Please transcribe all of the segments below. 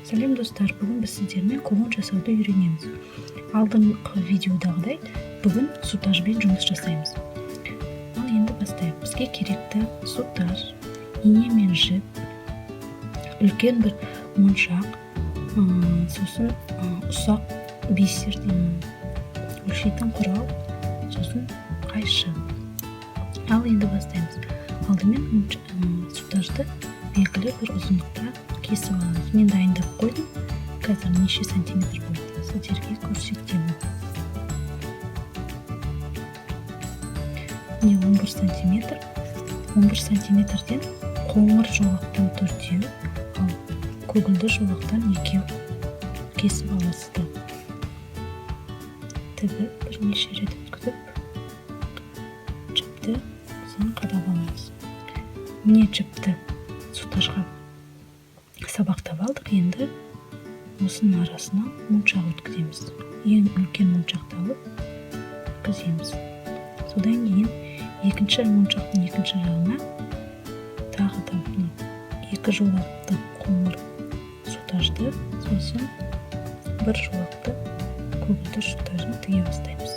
Сәлем достар, бүгін біз сіздермен клон жасауды үйренеміз. Алдыңғы видеодағыдай бүгін сутажбен жұмыс жасаймыз. Ал енді бастайық. Бізге керекті сутаж, ине мен жіп, үлкен бір моншақ, сосын ұсақ бисер өлшейтін құрал, сосын қайшы. Ал енді бастаймыз. Алдымен сутажды белгілі бір ұзындықта кесіп аламыз. Мен дайындап қойдым. Қазір неше сантиметр болады, сіздерге көрсетемін. Міне 11 сантиметр. 11 сантиметрден қоңыр жолақтан 4-еу, ал көгілді жолақтан 2-еу кесіп аласыздар. Тігіп, бірнеше рет өткізіп, жіпті сосын қадап аламыз. Міне жіпті сутажға сабақтап алдық. Енді осының арасына моншақ өткіземіз. Ең үлкен моншақты алып өткіземіз. Содан кейін екінші моншақтың екінші жағына тағы да екі жолақты қоңыр сутажды, сосын бір жолақты көгілдір сутажын тіге бастаймыз.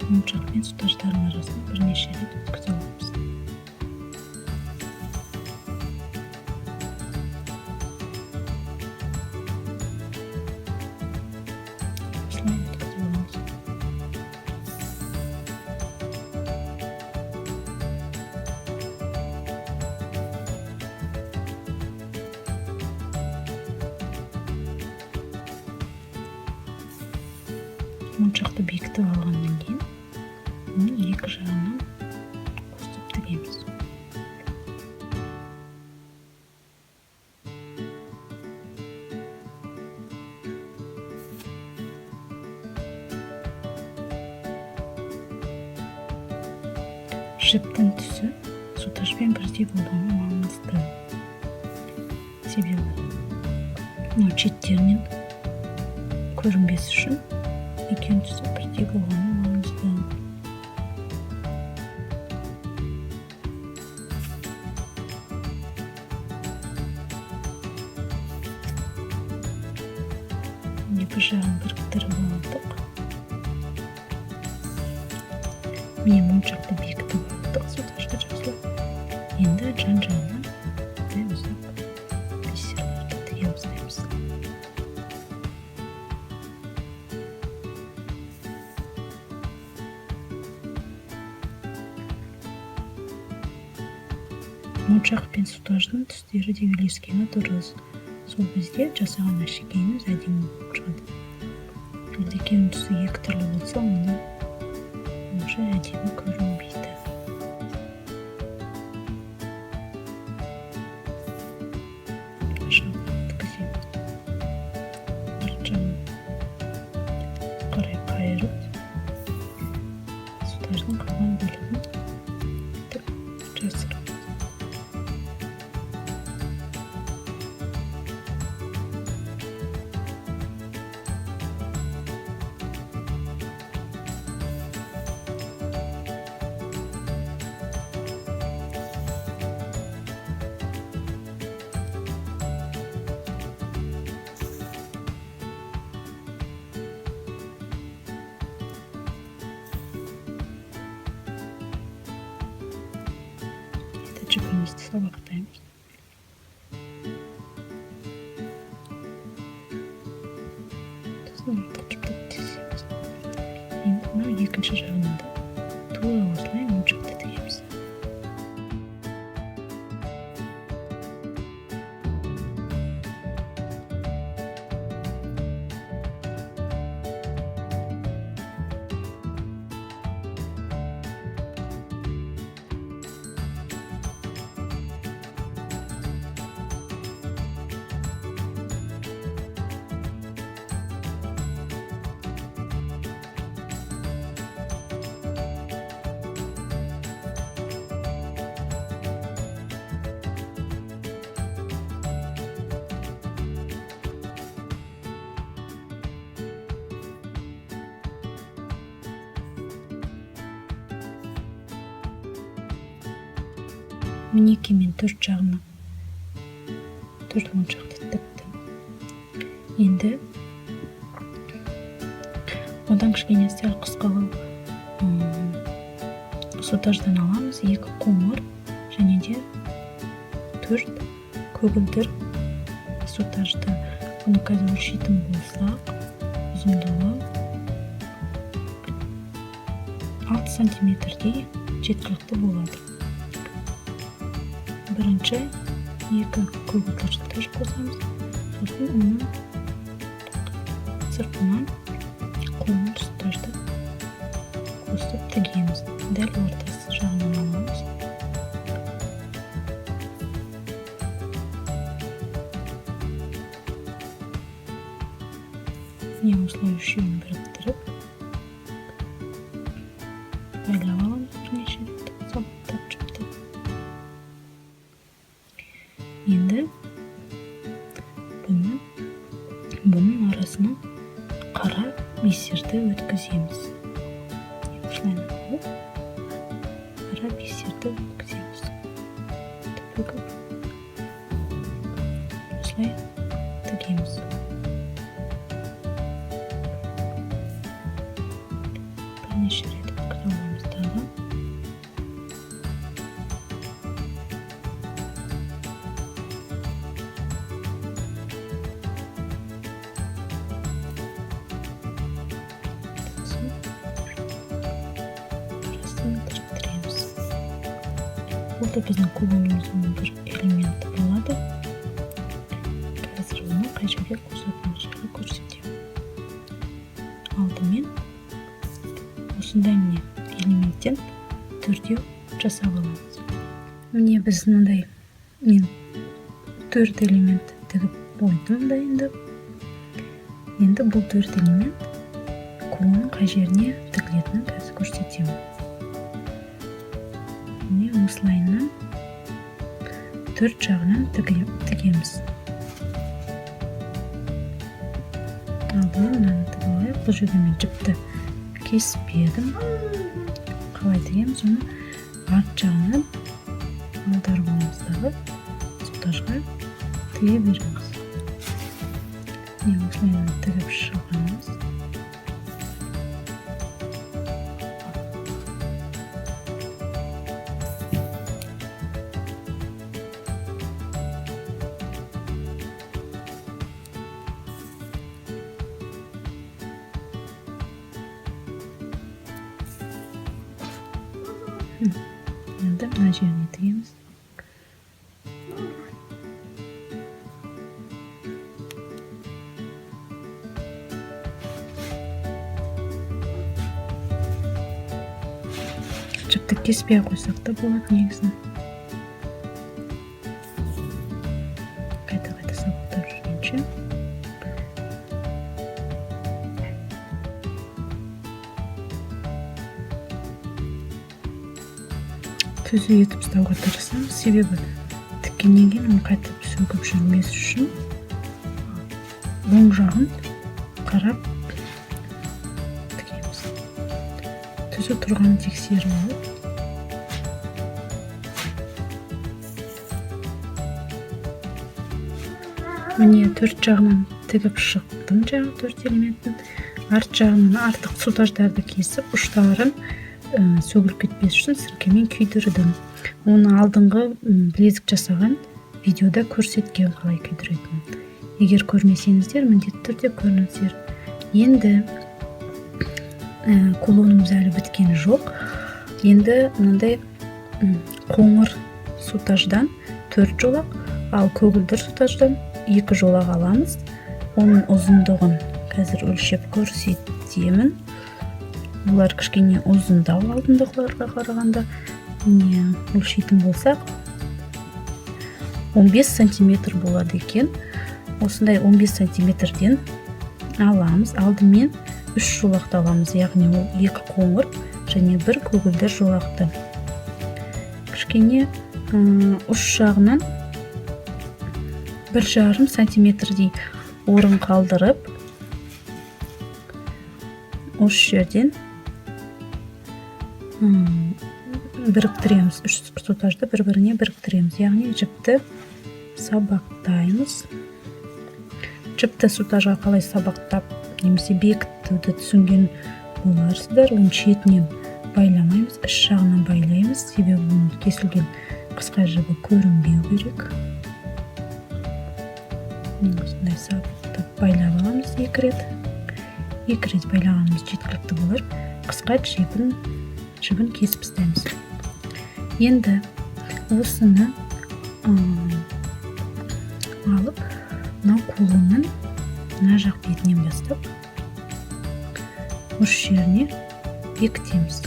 Моншақ пен сутаждардың арасына бірнеше рет өткізе аламыз. Моншақты бекітіп алғаннан кейін оны екі жағынан қосып тігеміз. Жіптің түсі сутажбен бірдей болуы маңызды. Себебі шеттерінен көрінбес үшін екеуінің түсі бірдей болғаны маңызды. Екі жағын біріктіріп алдық. Міне моншақты бекітіп алдық, сутажды жақсылап. Енді жан-жағынан ұзақ бисерлерді тіге бастаймыз. Моншақ пен сутаждың түстері де үйлескені дұрыс. Сол кезде жасаған әшекейіміз әдемі болып шығады. Егер екеуінің түсі екі түрлі болса, онда онша әдемі көрінбейді. Қарай қайырып, сутаждың қалған бөлігін жасырып. Жіпімізді сабақтаймыз. Сосын артық жіпті тіземіз. Енді мынау екінші жағынан да тура осылай моншақты тігеміз. Мінекей мен төрт жағына төрт моншақты тіктім. Енді одан кішкене сәл қысқалау сотаждан аламыз. 2 қоңыр және де 4 көгілдір сотажды. Бұны қазір өлшейтін болсақ, ұзындығы 6 сантиметрдей жеткілікті болады. Бірінші 2 көгілдір сотаж қосамыз. Сосын оның сыртынан қоңыр сотажды қосып тігеміз. Дәл ортасы жағынан аламыз. Міне осылай үшеуін біріктіріп байлап аламыз бірнеше рет сабақтап жіпті. Енді бұның арасына қара бисерді өткіземіз. Осылай қара бисерді өткіземіз. Бүгіп осылай тігеміз. Бірнеше рет өткізіп аламыз тағы. Бұл да біздің кулонымыздың бір элементі болады. Қазір оны қай жерге қосатынын жайлы көрсетемін. Алдымен осындай міне элементтен төртеу жасап аламыз. Міне біз мынандай мен 4 элемент тігіп қойдым да енді бұл 4 элемент кулонның қай жеріне тігілетінін қазір көрсетемін. Міне осылайынан 4 жағынан тігеміз. Алдымен мынаны тігіп алайық. Бұл жерде мен жіпті кеспедім. Қалай тігеміз? Оны арт жағынан аударып аламыздағы сотажға тіге береміз. Міне осылайынан тігіп шығамыз. Енді мына жеріне тігеміз. Жіпті кеспей қойсақ та болады негізі. Қайта сабақтап жүргенше. Түзу етіп ұстауға тырысамын, себебі тіккеннен кейін оны қайтып сөгіп жүрмес үшін оң жағын қарап тігеміз. Түзу тұрғанын тексеріп алып, міне 4 жағынан тігіп шықтым жаңағы 4 элементтің. Арт жағынан артық сотаждарды кесіп, ұштарын сөгіліп кетпес үшін сіркемен күйдірдім. Оны алдыңғы білезік жасаған видеода көрсеткен қалай күйдіретінін. Егер көрмесеңіздер, міндетті түрде көріңіздер. Енді кулонымыз әлі біткен жоқ. Енді мынандай қоңыр сотаждан 4 жолақ, ал көгілдір сотаждан 2 жолақ аламыз. Оның ұзындығын қазір өлшеп көрсетемін. Бұлар кішкене ұзындау алдындағыларға қарағанда. Міне өлшейтін болсақ 15 сантиметр болады екен. Осындай 15 сантиметрден аламыз. Алдымен 3 жолақты аламыз, яғни ол 2 қоңыр және 1 көгілдір жолақты. Кішкене ұш жағынан 1,5 сантиметрдей орын қалдырып, осы жерден біріктіреміз. 3 сотажды бір-біріне біріктіреміз, яғни жіпті сабақтаймыз. жіпті сутажға қалай сабақтап немесе бекітуді түсінген боларсыздар. Оның шетінен байламаймыз, іш жағынан байлаймыз, себебі оның кесілген қысқа жібі көрінбеу керек. Осындай сабақтап байлап аламыз 2 рет. 2 рет байлағанымыз жеткілікті болар. Қысқа жібін кесіп тастаймыз. Енді осыны алып, мынау қолының мына жақ бетінен бастап ұш жеріне бекітеміз.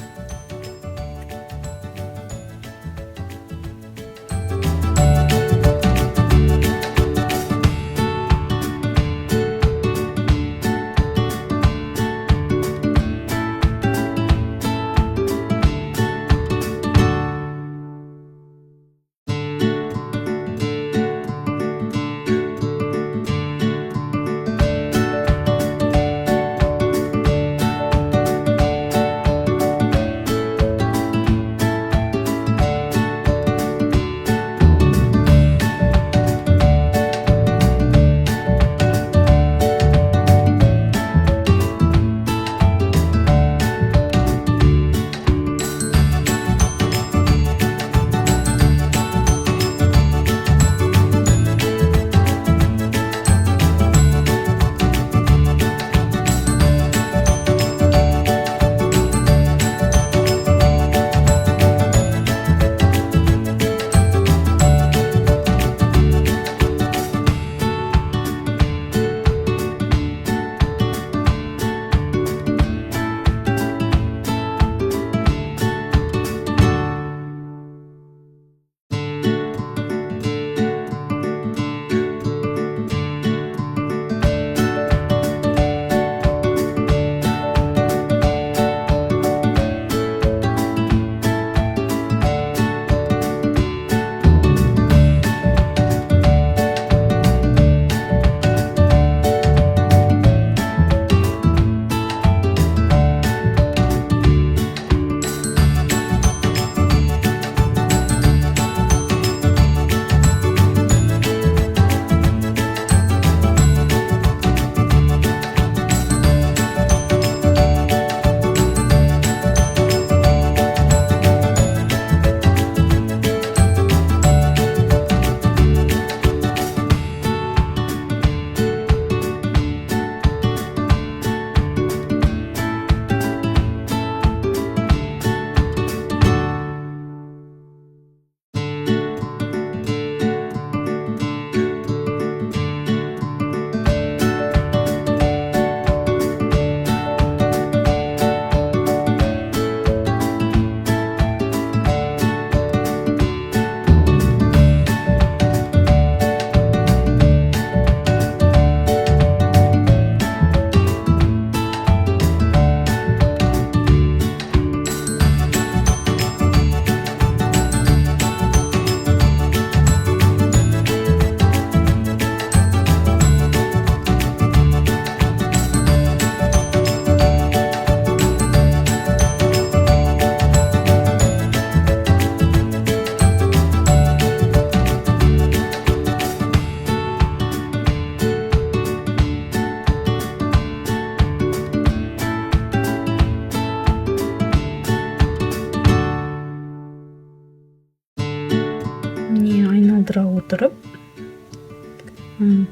айналдыра отырып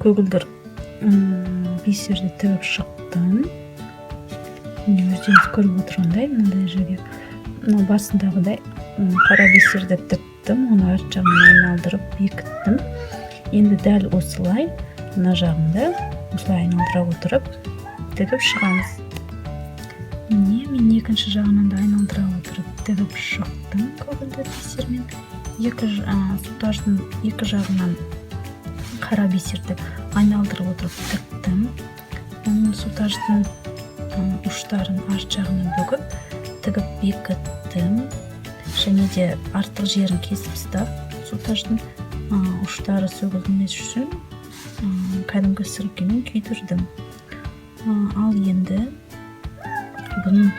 көгілдір бисерді тігіп шықтым. Өздеріңіз көріп отырғандай мынандай жерге басындағыдай қара бисерді тіктім, оны арт жағынан айналдырып бекіттім. Енді дәл осылай мына жағында осылай айналдыра отырып тігіп шығамыз. Мен екінші жағынан да айналдыра отырып тігіп шықтым көгілдір бисермен. Сутаждың екі жағынан қара бисерді айналдырып отырып тіктім. Сутаждың ұштарын арт жағынан бүгіп тігіп бекіттім. Және де артық жерін кесіп тастап, сутаждың ұштары сөгілмес үшін кәдімгі сіркемен күйдірдім. Ал енді бұның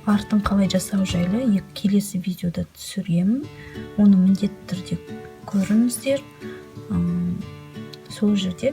артын қалай жасау жайлы келесі видеода түсіремін. Оны міндетті түрде көріңіздер. Сол жерде